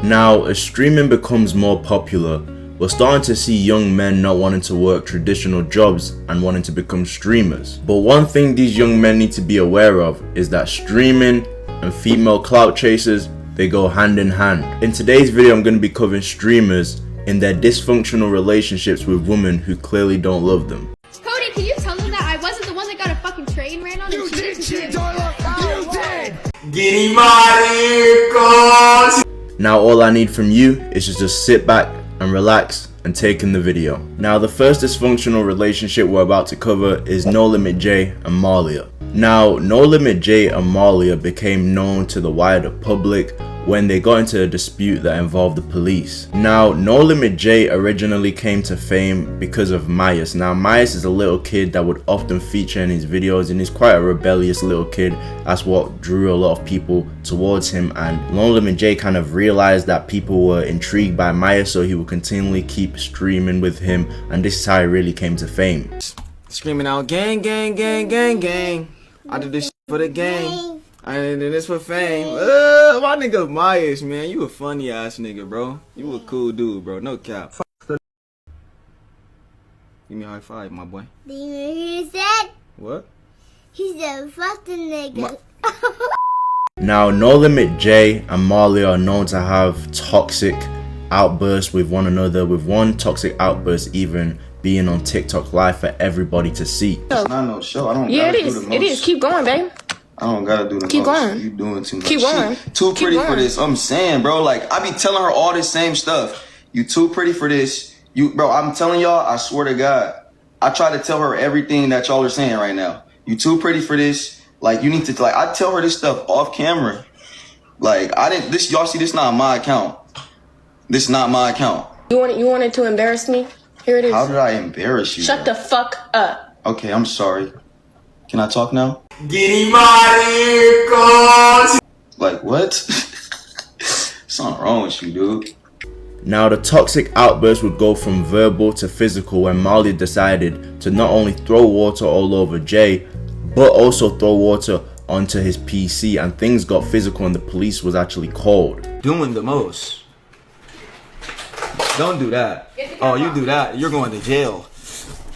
Now, as streaming becomes more popular, we're starting to see young men not wanting to work traditional jobs and wanting to become streamers. But one thing these young men need to be aware of is that streaming and female clout chasers, they go hand in hand. In today's video, I'm going to be covering streamers in their dysfunctional relationships with women who clearly don't love them. Cody, can you tell them that I wasn't the one that got a fucking train ran on? You did, Darla! You did! Get him out of here, cuz! Now all I need from you is to just sit back and relax and take in the video. Now the first dysfunctional relationship we're about to cover is Nolimitjay and Malia. Now Nolimitjay and Malia became known to the wider public when they got into a dispute that involved the police. Now Nolimitjay originally came to fame because of Myers. Now Myers is a little kid that would often feature in his videos, and he's quite a rebellious little kid. That's what drew a lot of people towards him, and Nolimitjay kind of realized that people were intrigued by Myers, so he would continually keep streaming with him, and this is how he really came to fame. Screaming out, gang, gang, gang, gang, gang. I did this shit for the gang. I did this for fame. My nigga Myers, man, you a funny ass nigga, bro. You a cool dude, bro. No cap. Give me a high five, my boy. Do you know what he said? What? He said, fuck the nigga. Now Nolimitjay and Malia are known to have toxic outbursts with one another, with one toxic outburst even being on TikTok live for everybody to see. It's not no show. I don't yeah, gotta it is. do the most. It is. Keep going, babe. I don't gotta do the Keep most. going. You doing too much. Keep going. She too pretty for this. I'm saying, bro. Like, I be telling her all this same stuff. You too pretty for this. Bro, I'm telling y'all, I swear to God, I try to tell her everything that y'all are saying right now. You too pretty for this. Like, you need to, like, I tell her this stuff off camera. Like, y'all see, this not my account. This is not my account. You wanted to embarrass me? Here it is. How did I embarrass you? Shut the fuck up. Okay, I'm sorry. Can I talk now? Get him out of here, cuz! Like, what? Something wrong with you, dude. Now the toxic outburst would go from verbal to physical when Malia decided to not only throw water all over Jay, but also throw water onto his PC, and things got physical and the police was actually called. Doing the most. Don't do that. Oh, you do that, you're going to jail.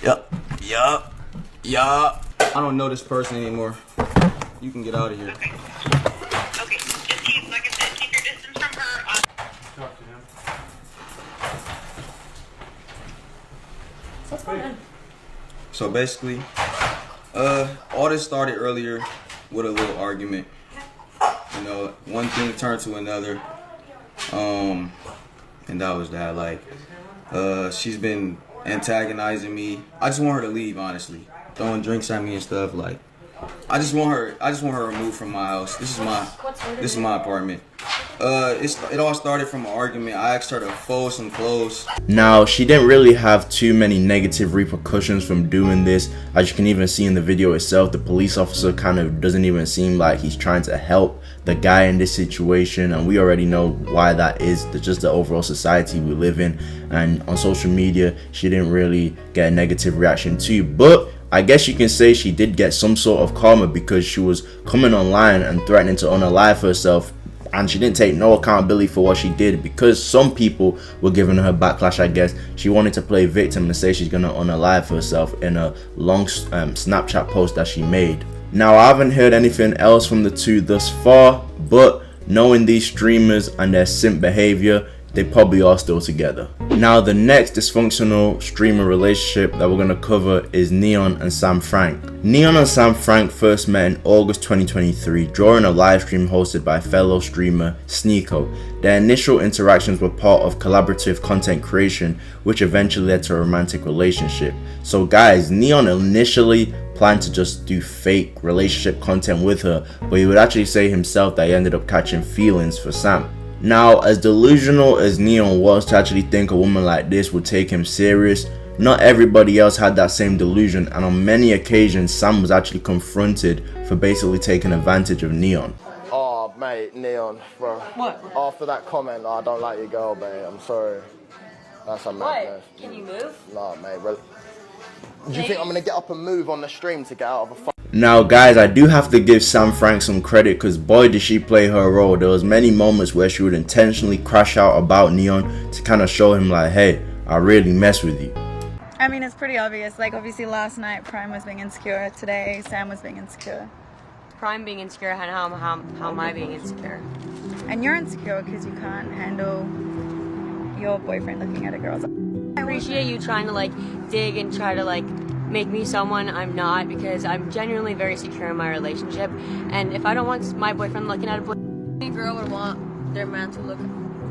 Yup. Yup. Yup. I don't know this person anymore. You can get out of here. Okay. Okay. Just keep, like I said, keep your distance from her. Talk to him. What's going on? So basically, all this started earlier with a little argument. You know, one thing turned to another. And that was that. Like, she's been antagonizing me. I just want her to leave, honestly. Throwing drinks at me and stuff. Like, I just want her removed from my house. This is my apartment. It all started from an argument. I asked her to fold some clothes. Now she didn't really have too many negative repercussions from doing this. As you can even see in the video itself, the police officer kind of doesn't even seem like he's trying to help the guy in this situation, and we already know why that is. That's just the overall society we live in, and on social media she didn't really get a negative reaction too. But I guess you can say she did get some sort of karma, because she was coming online and threatening to unalive herself, and she didn't take no accountability for what she did, because some people were giving her backlash. I guess she wanted to play victim and say she's gonna unalive herself in a long Snapchat post that she made. Now I haven't heard anything else from the two thus far, but knowing these streamers and their simp behavior, they probably are still together. Now the next dysfunctional streamer relationship that we're going to cover is Neon and Sam Frank. Neon and Sam Frank first met in August 2023 during a live stream hosted by fellow streamer Sneeko. Their initial interactions were part of collaborative content creation, which eventually led to a romantic relationship. So guys, Neon initially planned to just do fake relationship content with her, but he would actually say himself that he ended up catching feelings for Sam. Now, as delusional as Neon was to actually think a woman like this would take him serious, not everybody else had that same delusion, and on many occasions Sam was actually confronted for basically taking advantage of Neon. Oh mate, Neon, bro. What? After that comment, I don't like your girl, mate. I'm sorry. That's a madness. Can you move? Nah, mate, bro. Do you think I'm gonna get up and move on the stream to get out of a Now guys, I do have to give Sam Frank some credit because boy did she play her role. There was many moments where she would intentionally crash out about Neon to kind of show him like, hey, I really mess with you. I mean, it's pretty obvious. Like, obviously last night Prime was being insecure. Today Sam was being insecure. Prime being insecure, and how am I being insecure? And you're insecure because you can't handle your boyfriend looking at a girl's eyes. I appreciate you trying to like dig and try to like make me someone I'm not, because I'm genuinely very secure in my relationship. And if I don't want my boyfriend looking at a boy, any girl would want their man to look.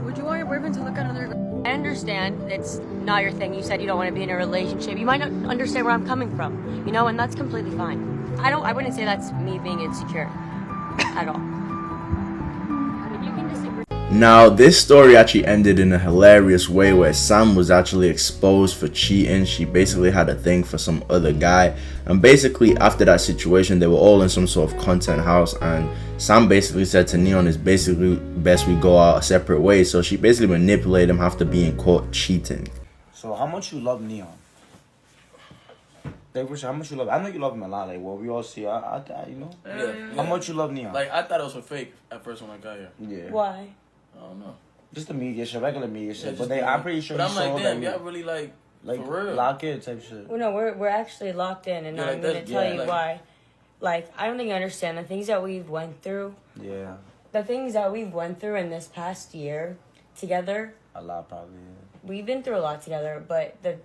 Would you want your boyfriend to look at another girl? I understand it's not your thing. You said you don't want to be in a relationship. You might not understand where I'm coming from, you know, and that's completely fine. I wouldn't say that's me being insecure at all. I mean, you can disagree. Now this story actually ended in a hilarious way where Sam was actually exposed for cheating. She basically had a thing for some other guy, and basically after that situation they were all in some sort of content house, and Sam basically said to Neon, it's basically best we go our separate ways. So she basically manipulated him after being caught cheating. So how much you love Neon? How much you love? I know you love him a lot. Like, well, we all see. You know. Yeah. How much you love Neon? Like, I thought it was for fake at first when I got here. Yeah. Why? I don't know. Just the media shit, regular media shit. Yeah, but I'm pretty sure. But you I'm like, saw damn, that y'all really like for real lock in type shit. Well, no, we're actually locked in, and I'm gonna tell you why. Like, I don't think you understand the things that we've went through. Yeah. The things that we've went through in this past year together. A lot, probably. Yeah. We've been through a lot together, but the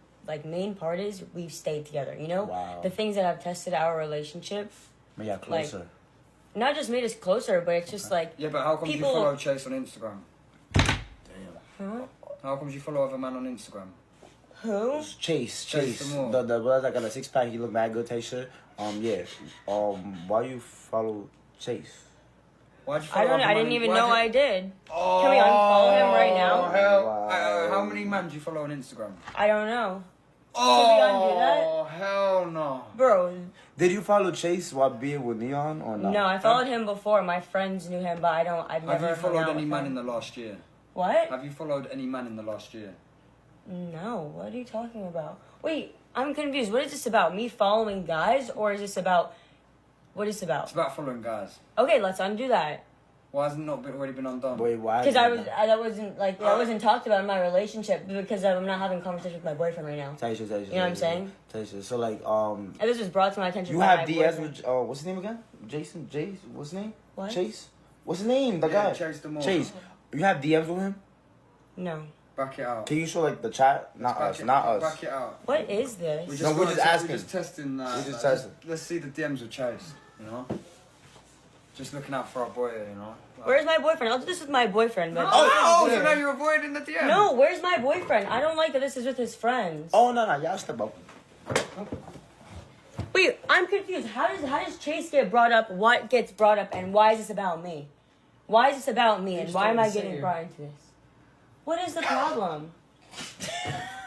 main part is we've stayed together, you know? Wow. The things that have tested our relationship. Made y'all closer. Like, not just made us closer, but it's just like... Yeah, but how come people... you follow Chase on Instagram? Damn. Huh? How come you follow other man on Instagram? Who? Chase. The brother that got a 6-pack, he look mad good type shit. Yeah. Why you follow Chase? Why'd you follow I don't know. I didn't even know I did. Oh, can we unfollow him right now? Hell, how many men do you follow on Instagram? I don't know. Oh, hell no. Bro. Did you follow Chase while being with Neon or not? No, I followed him before. My friends knew him, but I've never. Have you followed any man in the last year? What? Have you followed any man in the last year? No. What are you talking about? Wait, I'm confused. What is this about? Me following guys, or is this about? What is it about? It's about following guys. Okay, let's undo that. Why hasn't it already been undone? Wait, why? Because that wasn't talked about in my relationship, because I'm not having a conversation with my boyfriend right now. Taisha. You know what I'm saying? Taisha. So like And this was brought to my attention. You by have my DS boyfriend. with what's his name again? Jace. What's his name? What? Chase. What's his name? The guy. Chase. You have DMs with him? No. Back it out. Can you show like the chat? Not us. Back it out. What is this? We're just asking. We're just testing. We're just testing. Let's see the DMs with Chase. You know. Just looking out for our boy, you know. Like, Where's my boyfriend? I'll do this with my boyfriend. But so now you're avoiding the DM. No, where's my boyfriend? I don't like that this is with his friends. Oh no, y'all step up. Wait, I'm confused. How does Chase get brought up? What gets brought up, and why is this about me? Why is this about me, and why am I getting brought into this? What is the problem?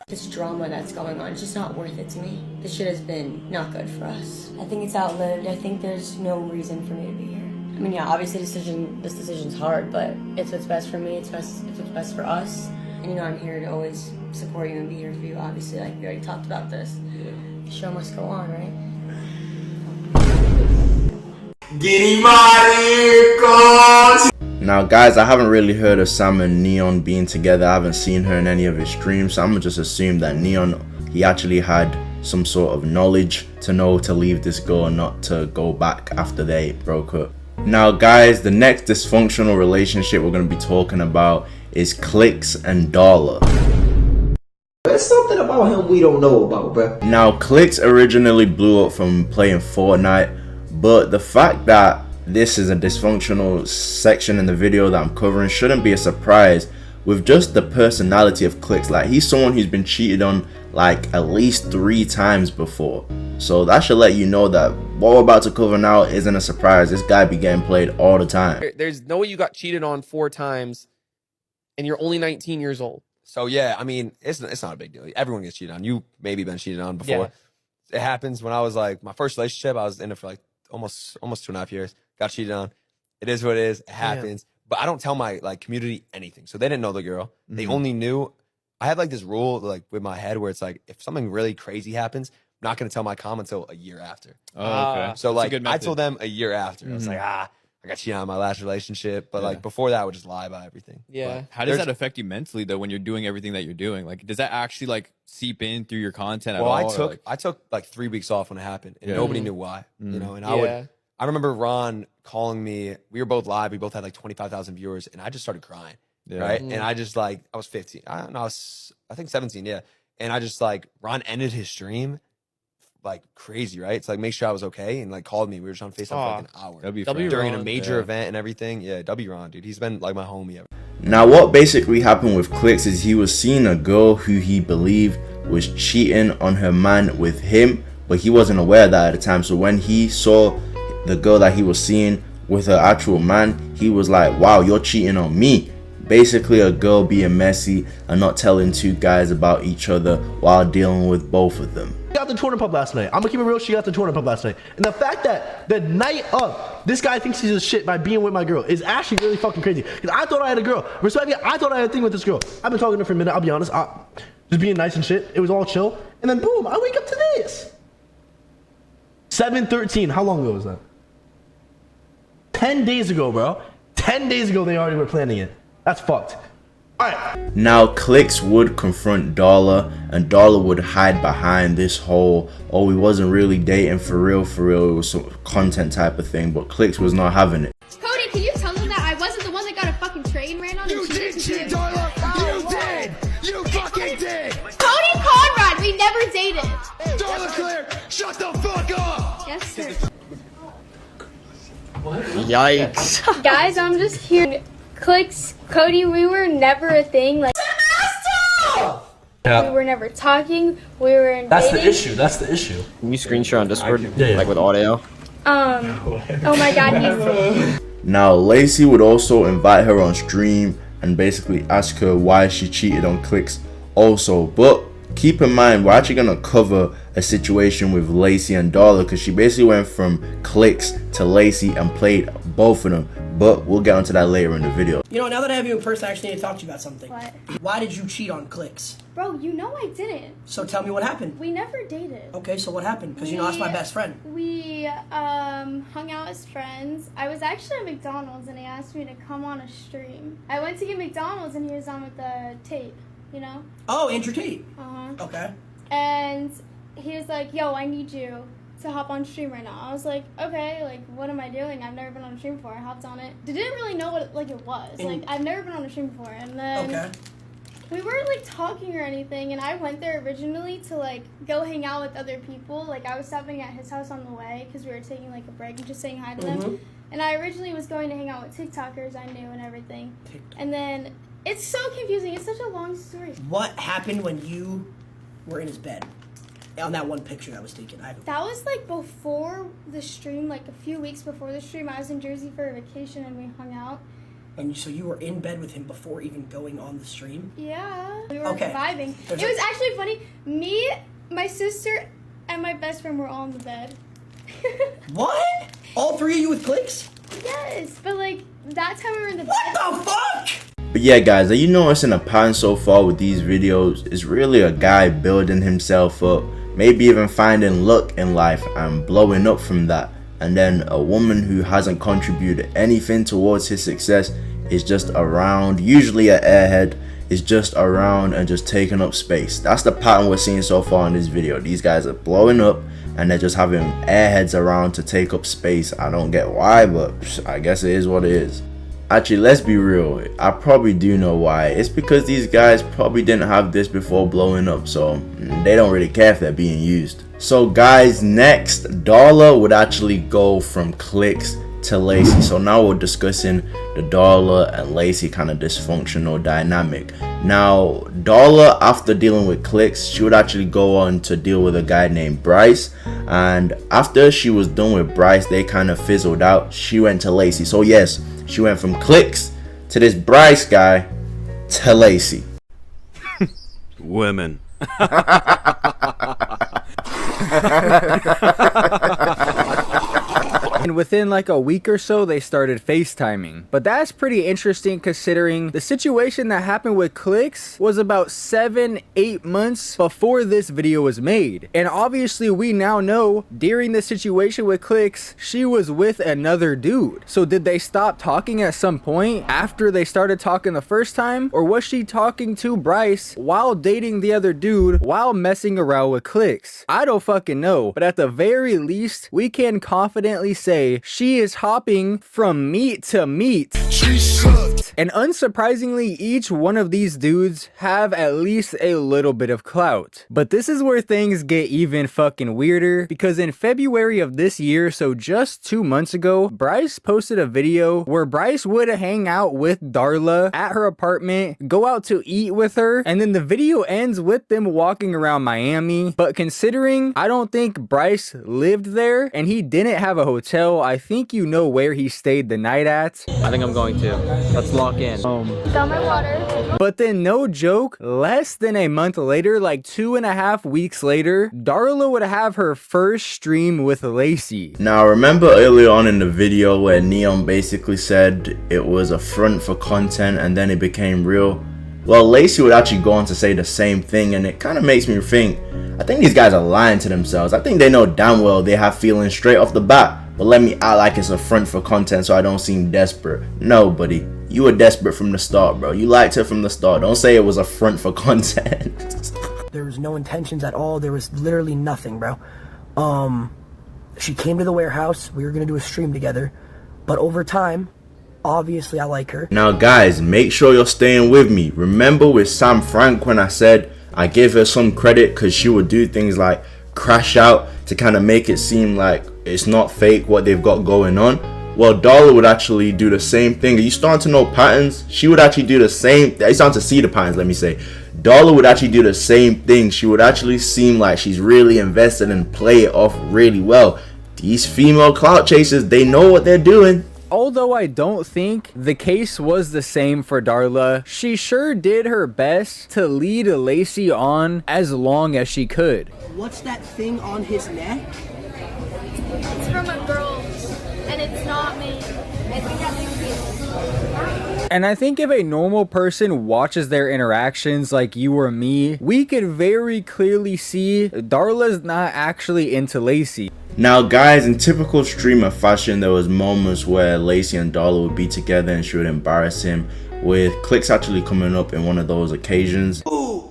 This drama that's going on, it's just not worth it to me. This shit has been not good for us. I think it's outlived. I think there's no reason for me to be here. I mean, yeah, obviously this decision's hard, but it's what's best for me. It's what's best for us. And you know, I'm here to always support you and be here for you. Obviously, like we already talked about this. Yeah. The show must go on, right? Get him out of here, God! Now guys, I haven't really heard of Sam and Neon being together. I haven't seen her in any of his streams, so I'm gonna just assume that Neon, he actually had some sort of knowledge to know to leave this girl and not to go back after they broke up. Now guys, the next dysfunctional relationship we're gonna be talking about is Clix and Darla. There's something about him we don't know about, bro. Now Clix originally blew up from playing Fortnite, but the fact that this is a dysfunctional section in the video that I'm covering shouldn't be a surprise with just the personality of Clix. Like, he's someone who's been cheated on like at least 3 times before. So that should let you know that what we're about to cover now isn't a surprise. This guy be getting played all the time. There's no way you got cheated on 4 times and you're only 19 years old. So yeah, I mean, it's not a big deal. Everyone gets cheated on. You maybe been cheated on before. Yeah. It happens. When I was like, my first relationship, I was in it for like almost 2.5 years. Got cheated on. It is what it is. It happens. But I don't tell my like community anything. So they didn't know the girl. They only knew. I have like this rule like with my head where it's like, if something really crazy happens, not going to tell my mom until a year after. Oh, okay. So That's a like good I method. told them a year after. I was like, I got cheated on in my last relationship. But like before that, I would just lie about everything. Yeah. How does that affect you mentally though when you're doing everything that you're doing? Like, does that actually like seep in through your content at all? I took like 3 weeks off when it happened, and nobody knew why. You know, and I remember Ron calling me. We were both live. We both had like 25,000 viewers, and I just started crying. Right, and I just like I was 15. I don't know. I think 17. Yeah, and I just like Ron ended his stream like crazy, right? It's like make sure I was okay, and like called me. We were just on FaceTime for like an hour during a major event and everything. Yeah, W Ron, dude, he's been like my homie ever. Now, what basically happened with Clix is he was seeing a girl who he believed was cheating on her man with him, but he wasn't aware of that at the time. So when he saw the girl that he was seeing with her actual man, he was like, wow, you're cheating on me. Basically a girl being messy and not telling two guys about each other while dealing with both of them. She got the tournament pub last night. I'm gonna keep it real, she got the tournament pub last night. And the fact that the night of, this guy thinks he's a shit by being with my girl is actually really fucking crazy. Because I thought I had a girl. Respect me, I thought I had a thing with this girl. I've been talking to her for a minute, I'll be honest. Just being nice and shit. It was all chill. And then boom, I wake up to this. 7/13, how long ago was that? 10 days ago, bro. 10 days ago they already were planning it. That's fucked. Alright. Now Clix would confront Darla, and Darla would hide behind this whole, oh, we wasn't really dating for real, it was some content type of thing, but Clix was not having it. Cody, can you tell them that I wasn't the one that got a fucking train ran on? You did cheat, Darla! You did! You fucking did! Cody Conrad, we never dated! Darla Claire, shut the fuck up! Yes, sir. Yikes. Guys, I'm just here. Clix, Cody, we were never a thing. Like, we were never talking. We were in dating. That's the issue. Can you screen share on Discord, like with audio? Oh my god, Now Lacy would also invite her on stream and basically ask her why she cheated on Clix also. But keep in mind, we're actually gonna cover a situation with Lacy and Darla because she basically went from Clix to Lacy and played both of them. But we'll get onto that later in the video. You know, now that I have you in person, I actually need to talk to you about something. What? Why did you cheat on Clix? Bro, you know I didn't. So tell me what happened. We never dated. Okay, so what happened? Because you know that's my best friend. We hung out as friends. I was actually at McDonald's and he asked me to come on a stream. I went to get McDonald's and he was on with the Tate, you know? Oh, Andrew Tate. Okay. And he was like, yo, I need you to hop on stream right now. I was like, okay, like, what am I doing? I've never been on a stream before. I hopped on it. Didn't really know what it was. Like, I've never been on a stream before. And then we weren't, like, talking or anything. And I went there originally to, like, go hang out with other people. Like, I was stopping at his house on the way because we were taking, like, a break and just saying hi to them. And I originally was going to hang out with TikTokers I knew and everything. And then it's so confusing. It's such a long story. What happened when you were in his bed? On that one picture that was taken. That was like before the stream, like a few weeks before the stream. I was in Jersey for a vacation and we hung out. And so you were in bed with him before even going on the stream? Yeah. We were vibing. It was actually funny. Me, my sister, and my best friend were all in the bed. What? All three of you with Clix? Yes, but like that time we were in the bed. What the fuck? But yeah guys, are you noticing a pattern so far with these videos? It's really a guy building himself up, maybe even finding luck in life and blowing up from that, and then a woman who hasn't contributed anything towards his success is just around, usually an airhead, is just around and just taking up space. That's the pattern we're seeing so far in this video. These guys are blowing up and they're just having airheads around to take up space. I don't get why, but I guess it is what it is. Actually, let's be real, I probably do know why. It's because these guys probably didn't have this before blowing up, so they don't really care if they're being used. So guys, next, Darla would actually go from Clix to Lacy. So now we're discussing the Darla and Lacy kind of dysfunctional dynamic. Now, Darla, after dealing with Clix, she would actually go on to deal with a guy named Bryce. And after she was done with Bryce, they kind of fizzled out. She went to Lacy. So yes, she went from Clix to this Bryce guy to Lacy. Women. And within like a week or so, they started FaceTiming. But that's pretty interesting considering the situation that happened with Clix was about 7-8 months before this video was made. And obviously we now know during the situation with Clix, she was with another dude. So did they stop talking at some point after they started talking the first time? Or was she talking to Bryce while dating the other dude while messing around with Clix? I don't fucking know. But at the very least, we can confidently say she is hopping from meat to meat. She sucked. And unsurprisingly, each one of these dudes have at least a little bit of clout. But this is where things get even fucking weirder, because in February of this year, so just 2 months ago, Bryce posted a video where Bryce would hang out with Darla at her apartment, go out to eat with her, and then the video ends with them walking around Miami. But considering I don't think Bryce lived there and he didn't have a hotel, I think you know where he stayed the night at. I think I'm going to. Let's lock in. Got my water. But then, no joke, less than a month later, like 2.5 weeks later, Darla would have her first stream with Lacy. Now, remember earlier on in the video where Neon basically said it was a front for content and then it became real? Well, Lacy would actually go on to say the same thing, and it kind of makes me think, I think these guys are lying to themselves. I think they know damn well they have feelings straight off the bat, but let me act like it's a front for content so I don't seem desperate. No, buddy. You were desperate from the start, bro. You liked her from the start. Don't say it was a front for content. There was no intentions at all. There was literally nothing, bro. She came to the warehouse. We were going to do a stream together. But over time, obviously I like her. Now, guys, make sure you're staying with me. Remember with Sam Frank when I said I gave her some credit because she would do things like crash out to kind of make it seem like it's not fake what they've got going on? Well, Darla would actually do the same thing. Are you starting to know patterns? She would actually do the same. You're starting to see the patterns, let me say. Darla would actually do the same thing. She would actually seem like she's really invested and play it off really well. These female clout chasers, they know what they're doing. Although I don't think the case was the same for Darla, she sure did her best to lead Lacy on as long as she could. What's that thing on his neck? It's from a girl, and it's not me. And we have two kids. And I think if a normal person watches their interactions like you or me, we could very clearly see Darla's not actually into Lacy. Now, guys, in typical streamer fashion, there was moments where Lacy and Darla would be together and she would embarrass him, with Clix actually coming up in one of those occasions. Ooh.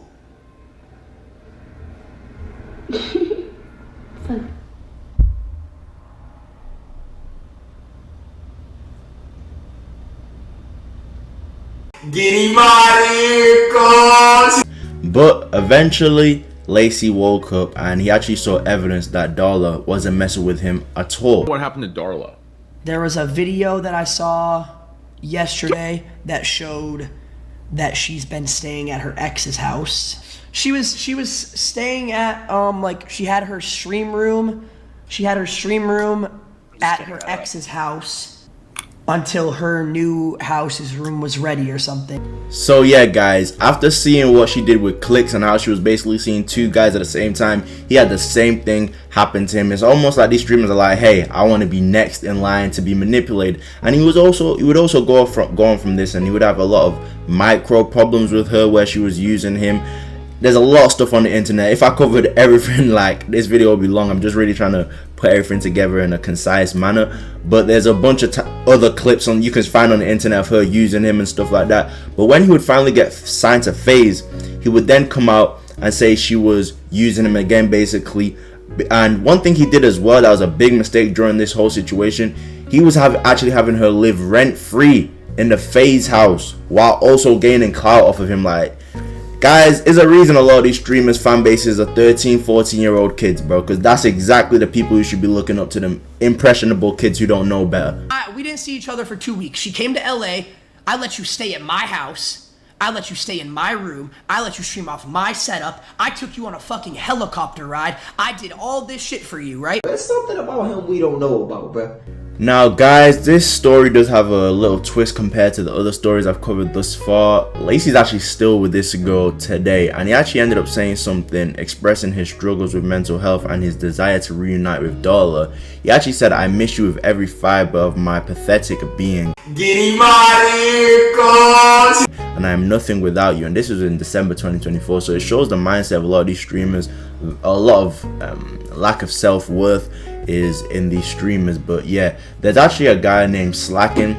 Get him out of here, cuz! But eventually, Lacy woke up and he actually saw evidence that Darla wasn't messing with him at all. What happened to Darla? There was a video that I saw yesterday that showed that she's been staying at her ex's house. She was staying at like she had her stream room. She had her stream room at her ex's house until her new house's room was ready or something. So yeah, guys, after seeing what she did with Clix and how she was basically seeing two guys at the same time, he had the same thing happen to him. It's almost like these streamers are like, hey, I want to be next in line to be manipulated. And he would also go from this, and he would have a lot of micro problems with her where she was using him. There's a lot of stuff on the internet. If I covered everything, like, this video would be long. I'm just really trying to put everything together in a concise manner. But there's a bunch of other clips you can find on the internet of her using him and stuff like that. But when he would finally get signed to FaZe, he would then come out and say she was using him again, basically. And one thing he did as well that was a big mistake during this whole situation, he was actually having her live rent-free in the FaZe house while also gaining clout off of him. Like, guys, there's a reason a lot of these streamers' fan bases are 13, 14-year-old kids, bro. Because that's exactly the people who should be looking up to them. Impressionable kids who don't know better. We didn't see each other for 2 weeks. She came to LA. I let you stay at my house. I let you stay in my room. I let you stream off my setup. I took you on a fucking helicopter ride. I did all this shit for you, right? There's something about him we don't know about, bro. Now guys, this story does have a little twist compared to the other stories I've covered thus far. Lacy's actually still with this girl today, and he actually ended up saying something expressing his struggles with mental health and his desire to reunite with Darla. He actually said, "I miss you with every fiber of my pathetic being. And I am nothing without you." And this was in December 2024, so it shows the mindset of a lot of these streamers. A lot of lack of self-worth is in these streamers. But yeah, there's actually a guy named Slacking.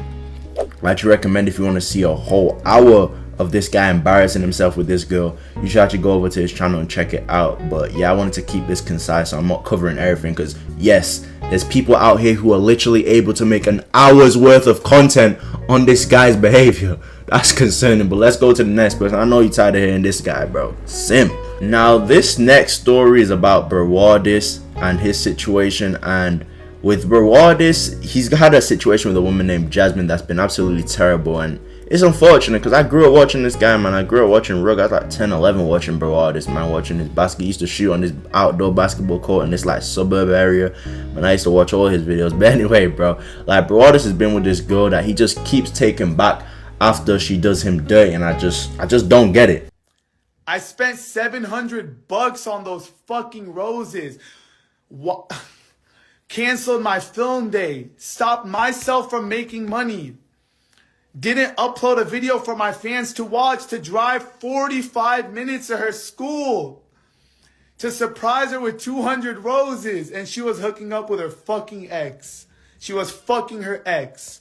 I actually recommend, if you want to see a whole hour of this guy embarrassing himself with this girl, you should actually go over to his channel and check it out. But yeah, I wanted to keep this concise, so I'm not covering everything, because yes, there's people out here who are literally able to make an hour's worth of content on this guy's behavior. That's concerning. But let's go to the next person. I know you're tired of hearing this guy, bro. Simp. Now this next story is about Brawadis and his situation. And with Brawadis, he's had a situation with a woman named Jasmine that's been absolutely terrible. And it's unfortunate, because I grew up watching this guy, man. I grew up watching Rug. I was like 10, 11 watching Brawadis, man. Watching his basket. He used to shoot on this outdoor basketball court in this like suburb area. And I used to watch all his videos. But anyway, bro, like Brawadis has been with this girl that he just keeps taking back after she does him dirty. And I just don't get it. I spent $700 on those fucking roses. What? Canceled my film day. Stopped myself from making money. Didn't upload a video for my fans to watch, to drive 45 minutes to her school, to surprise her with 200 roses. And she was hooking up with her fucking ex. She was fucking her ex.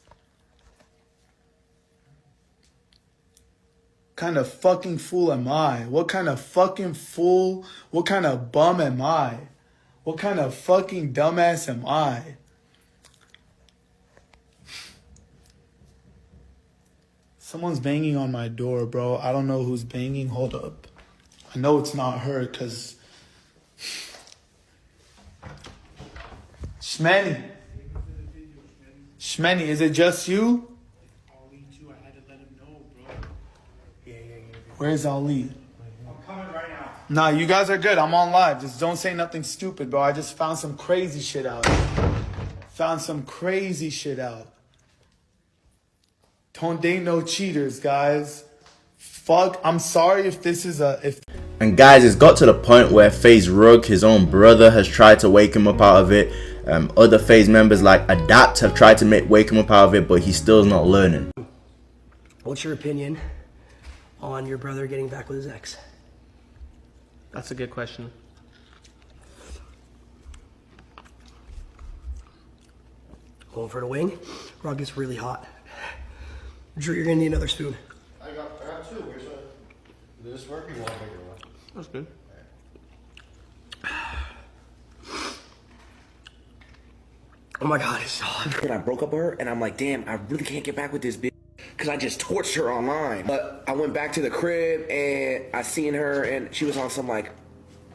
What kind of fucking fool am I? What kind of fucking fool? What kind of bum am I? What kind of fucking dumbass am I? Someone's banging on my door, bro. I don't know who's banging. Hold up. I know it's not her, because... Shmeni. Shmeni, is it just you? Where's Ali? I'm coming right now. Nah, you guys are good. I'm on live. Just don't say nothing stupid, bro. I just found some crazy shit out. Found some crazy shit out. Don't date no cheaters, guys. Fuck. I'm sorry if this is a... And guys, it's got to the point where FaZe Rug, his own brother, has tried to wake him up out of it. Other FaZe members like Adapt have tried to wake him up out of it, but he still is not learning. What's your opinion on your brother getting back with his ex? That's a good question. Going for the wing? Rug is really hot. Drew, you're gonna need another spoon. I got two. Here's a... Did this work? You want a bigger one? That's good. Oh my god, it's so hot. And I broke up with her, and I'm like, damn, I really can't get back with this bitch, because I just torched her online. But I went back to the crib, and I seen her, and she was on some, like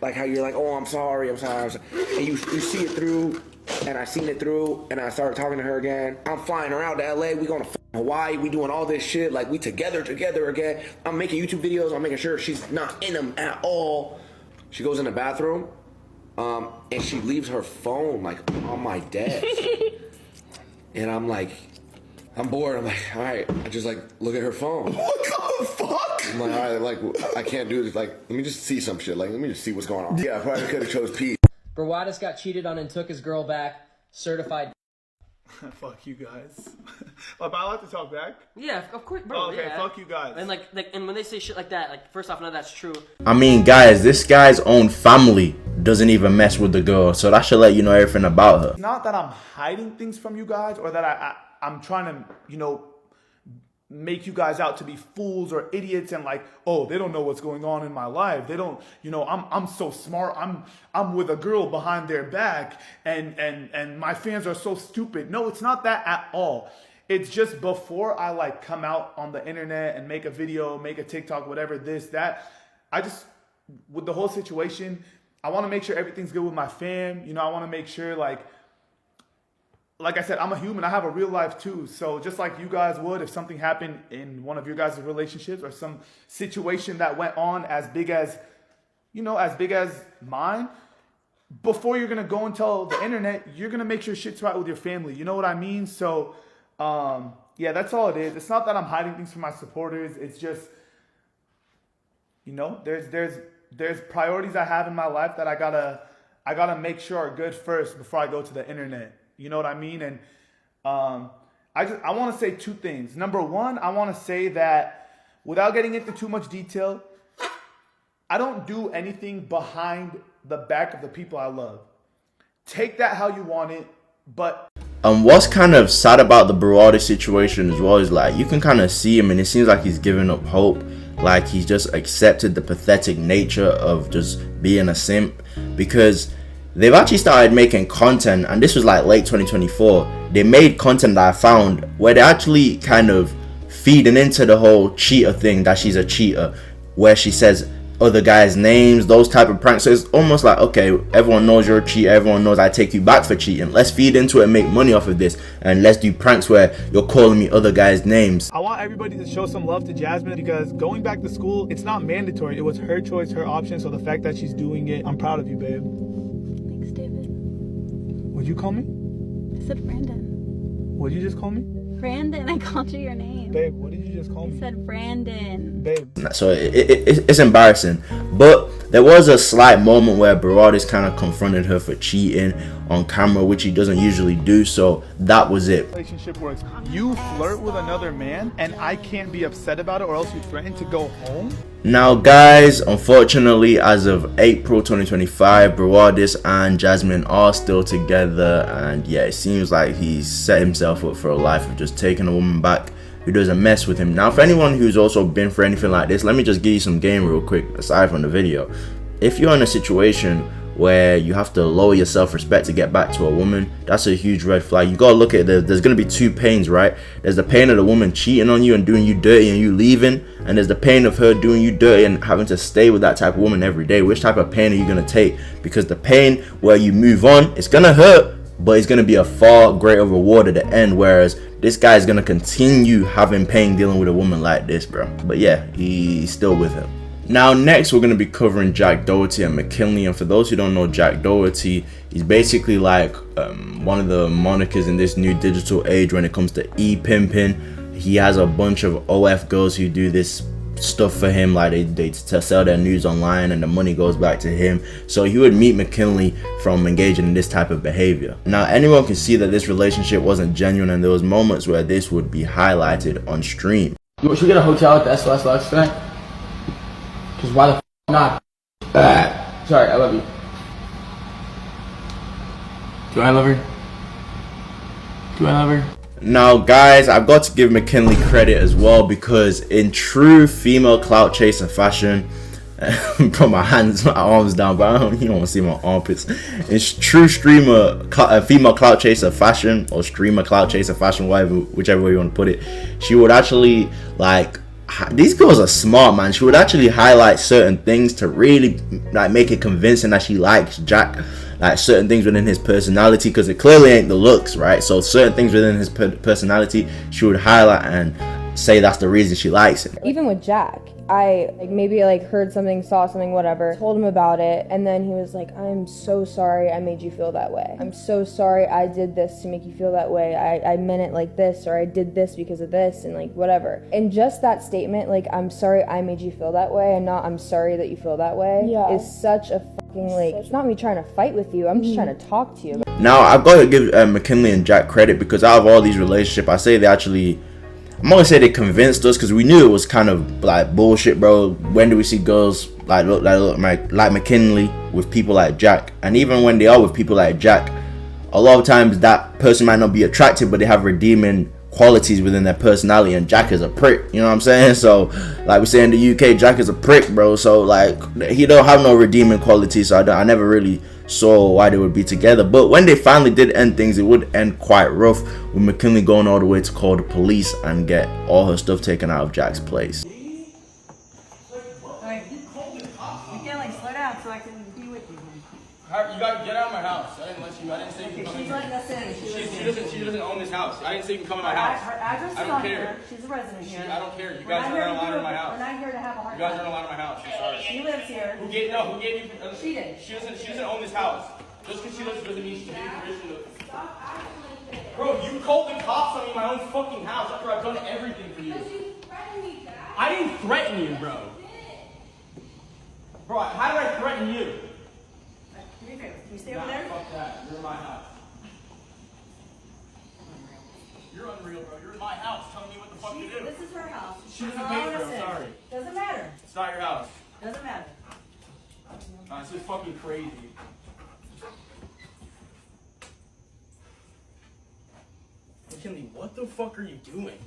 how you're like, oh, I'm sorry. And you see it through, and I seen it through, and I started talking to her again. I'm flying her out to LA. We going to Hawaii. We doing all this shit. Like, we together again. I'm making YouTube videos. I'm making sure she's not in them at all. She goes in the bathroom, and she leaves her phone, like, on my desk. And I'm like, I'm bored. I'm like, all right. I just, like, look at her phone. What the fuck? I'm like, all right, like, I can't do this. Like, let me just see some shit. Like, let me just see what's going on. Yeah, I probably could have chose peace. Brawadis got cheated on and took his girl back. Certified. Fuck you guys. Am I allowed to talk back? Yeah, of course, bro. Oh, okay, yeah. fuck you guys. And and when they say shit like that, like, first off, none of that's true. I mean, guys, this guy's own family doesn't even mess with the girl, so that should let you know everything about her. It's not that I'm hiding things from you guys, or that I'm trying to, you know, make you guys out to be fools or idiots and like, oh, they don't know what's going on in my life. They don't, you know, I'm so smart. I'm with a girl behind their back and my fans are so stupid. No, it's not that at all. It's just before I like come out on the internet and make a video, make a TikTok, whatever, this, that, I just, with the whole situation, I want to make sure everything's good with my fam. You know, I want to make sure like I said, I'm a human. I have a real life too. So just like you guys would, if something happened in one of your guys' relationships or some situation that went on as big as, you know, as big as mine, before you're gonna go and tell the internet, you're gonna make sure shit's right with your family. You know what I mean? So, yeah, that's all it is. It's not that I'm hiding things from my supporters. It's just, you know, there's priorities I have in my life that I gotta make sure are good first before I go to the internet. You know what I mean? And I want to say two things. Number one, I want to say that without getting into too much detail, I don't do anything behind the back of the people I love. Take that how you want it, but what's kind of sad about the Brawadis situation as well is like you can kind of see him and it seems like he's giving up hope, like he's just accepted the pathetic nature of just being a simp, because they've actually started making content, and this was like late 2024. They made content that I found where they're actually kind of feeding into the whole cheater thing, that she's a cheater, where she says other guys' names, those type of pranks. So it's almost like, okay, everyone knows you're a cheater, everyone knows I take you back for cheating, let's feed into it and make money off of this, and let's do pranks where you're calling me other guys' names. I want everybody to show some love to Jasmine, because going back to school, it's not mandatory. It was her choice, her option. So the fact that she's doing it, I'm proud of you, babe. Thanks, David. What'd you call me? I said Brandon. What'd you just call me? Brandon, I called you your name. Babe, what did you just call me? I said Brandon. Babe. So it's embarrassing, but there was a slight moment where Brawadis kind of confronted her for cheating on camera, which he doesn't usually do, so that was it. Relationship works. You flirt with another man and I can't be upset about it, or else you threaten to go home? Now guys, unfortunately, as of April 2025, Brawadis and Jasmine are still together, and yeah, it seems like he's set himself up for a life of just taking a woman back who doesn't mess with him. Now, for anyone who's also been for anything like this, let me just give you some game real quick aside from the video. If you're in a situation where you have to lower your self-respect to get back to a woman, that's a huge red flag. You gotta look at it. There's gonna be two pains, right? There's the pain of the woman cheating on you and doing you dirty and you leaving, and there's the pain of her doing you dirty and having to stay with that type of woman every day. Which type of pain are you gonna take? Because the pain where you move on, it's gonna hurt, but it's gonna be a far greater reward at the end, whereas this guy is gonna continue having pain dealing with a woman like this, bro. But yeah, he's still with him. Now next, we're going to be covering Jack Doherty and Mckinley, and for those who don't know Jack Doherty, he's basically like one of the monikers in this new digital age when it comes to e-pimping. He has a bunch of OF girls who do this stuff for him, like they sell their news online and the money goes back to him. So he would meet Mckinley from engaging in this type of behavior. Now anyone can see that this relationship wasn't genuine, and there was moments where this would be highlighted on stream. Should we get a hotel at the SOS Lux tonight? Because why the f not? Sorry, I love you. Do I love her? Do I love her? Now guys, I've got to give Mckinley credit as well, because in true female clout chaser fashion, put my hands, my arms down, but you don't want to see my armpits. It's true female clout chaser fashion, or streamer clout chaser fashion, whichever way you want to put it. She would actually, like, these girls are smart, man. She would actually highlight certain things to really like make it convincing that she likes Jack, like certain things within his personality, because it clearly ain't the looks, right? So certain things within his personality she would highlight and say that's the reason she likes him. Even with Jack, I maybe heard something, saw something, whatever, told him about it, and then he was like, I'm so sorry I made you feel that way. I'm so sorry I did this to make you feel that way. I meant it like this, or I did this because of this, and whatever. And just that statement, I'm sorry I made you feel that way, and not I'm sorry that you feel that way, is such a fucking, it's not me trying to fight with you, I'm just trying to talk to you. Now, I've got to give Mckinley and Jack credit, because out of all these relationships, I say they actually, I'm not gonna say they convinced us, because we knew it was kind of like bullshit, bro. When do we see girls like Mckinley with people like Jack? And even when they are with people like Jack, a lot of times that person might not be attractive, but they have redeeming qualities within their personality, and Jack is a prick, you know what I'm saying? So like we say in the UK, Jack is a prick, bro. So he don't have no redeeming qualities, so I never really saw why they would be together. But when they finally did end things, it would end quite rough, with Mckinley going all the way to call the police and get all her stuff taken out of Jack's place. You can't slow down so I can be with you. You gotta get out of my house. I didn't let you. I didn't say you can come in. She's letting us in. She doesn't own this house. I didn't say you can come in my house. Her address I is don't on care. here. She's a resident here. I don't care. You guys aren't allowed in my house. We're not here to have a hard You guys aren't allowed in my house. I'm sorry. She lives here. Who gave you? She did. She doesn't own this house. Just because she doesn't mean she gave me permission to. Stop acting like this. Bro, you called the cops on me in my own fucking house after I've done everything for you. Because you threatened me, Jack. I didn't threaten you, bro. Bro, how did I threaten you? Do me a favor. Can you stay over there? Fuck that. You're in my house. You're unreal, bro. You're in my house telling me what the fuck to do. This is her house. She doesn't pay for it, I'm sorry. Doesn't matter. It's not your house. Doesn't matter. This is fucking crazy. Mckinley, what the fuck are you doing?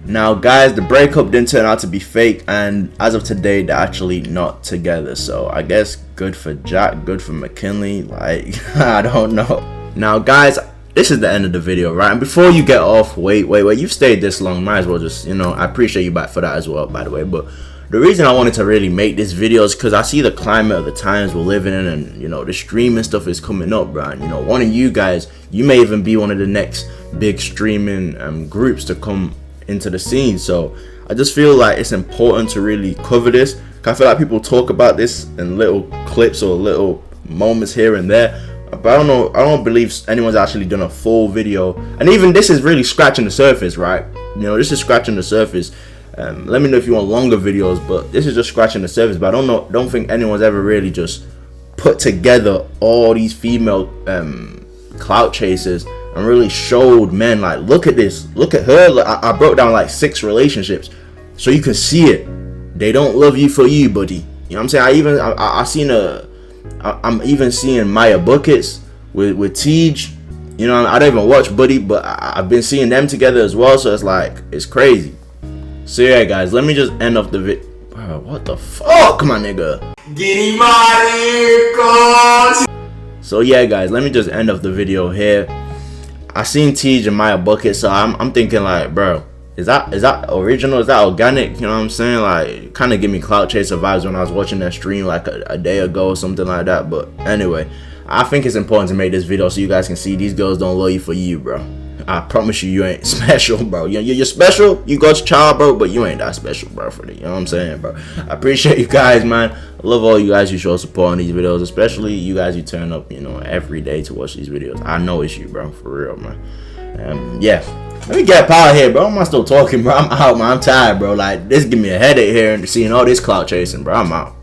Now guys, the breakup didn't turn out to be fake, and as of today they're actually not together. So I guess good for Jack, good for Mckinley, like I don't know. Now guys, this is the end of the video, right? And before you get off, wait, you've stayed this long, might as well just, you know, I appreciate you back for that as well, by the way. But the reason I wanted to really make this video is because I see the climate of the times we're living in, and you know, the streaming stuff is coming up, bro. And you know, one of you guys, you may even be one of the next big streaming groups to come into the scene. So I just feel like it's important to really cover this. I feel like people talk about this in little clips or little moments here and there, but I don't believe anyone's actually done a full video. And even this is really scratching the surface, right? You know, this is scratching the surface. Let me know if you want longer videos, but this is just scratching the surface. But I don't think anyone's ever really just put together all these female clout chasers and really showed men, like, look at this, look at her. Look, I broke down like 6 relationships so you can see it. They don't love you for you, buddy. You know what I'm saying? I'm even seeing Maya Buckets with Tej. You know, I don't even watch Buddy, but I've been seeing them together as well. So it's like, it's crazy. So yeah, guys, let me just end off the vid. Bro, what the fuck, my nigga? Get him out of here, cuz. So yeah, guys, let me just end off the video here. I seen Tej and Maya Bucket, so I'm thinking like, bro, is that original? Is that organic? You know what I'm saying? Like, kind of give me Clout-Chaser vibes when I was watching that stream like a day ago or something like that. But anyway, I think it's important to make this video so you guys can see these girls don't love you for you, bro. I promise you, you ain't special, bro. You're special. You God's child, bro, but you ain't that special, bro, for the, you know what I'm saying, bro. I appreciate you guys, man. I love all you guys who show support on these videos, especially you guys who turn up, you know, every day to watch these videos. I know it's you, bro, for real, man. Yeah, let me get up out of here, bro. I'm still talking, bro. I'm out, man. I'm tired, bro. Like, this give me a headache here and seeing all this clout chasing, bro. I'm out.